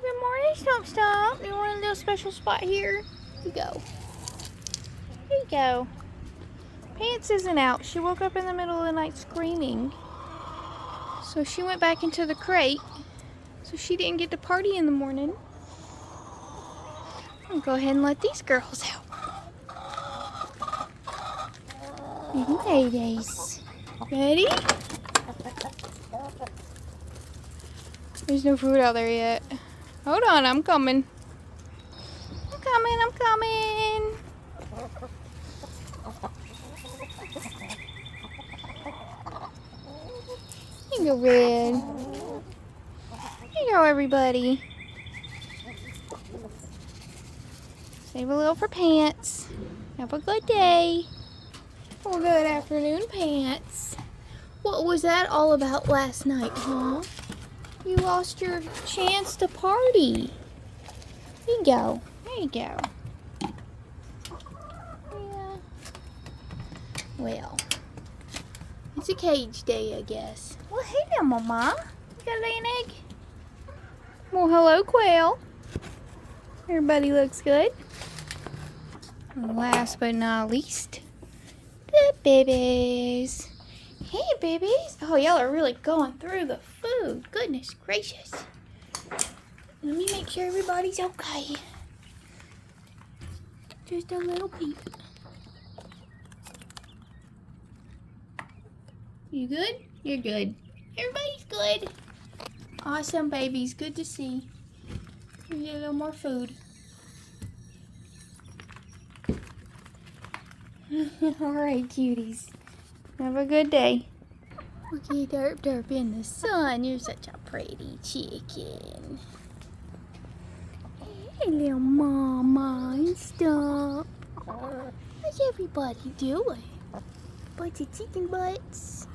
good morning, Stomp Stomp. You want a little special spot here? Here you go. Here you go. Pants isn't out. She woke up in the middle of the night screaming. So she went back into the crate. So she didn't get to party in the morning. I'll go ahead and let these girls out. Little ladies. Ready? There's no food out there yet. Hold on, I'm coming. I'm coming. Here you go, Red. Here you go, everybody. Save a little for Pants. Have a good day. Well, good afternoon, Pants. What was that all about last night, huh? You lost your chance to party. There you go. There you go. Yeah. Well, it's a cage day, I guess. Well, hey there, Mama. You gotta lay an egg? Well, hello, Quail. Everybody looks good. And last but not least, the babies. Hey, babies. Oh, y'all are really going through the food. Goodness gracious. Let me make sure everybody's okay. Just a little peek. You good? You're good. Everybody's good. Awesome, babies. Good to see. Here's a little more food. Alright, cuties. Have a good day. Looky, derp derp in the sun. You're such a pretty chicken. Hey, little mama and stuff. How's everybody doing? Bunch of chicken butts.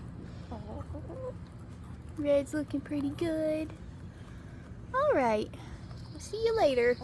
Red's looking pretty good. Alright. I'll see you later.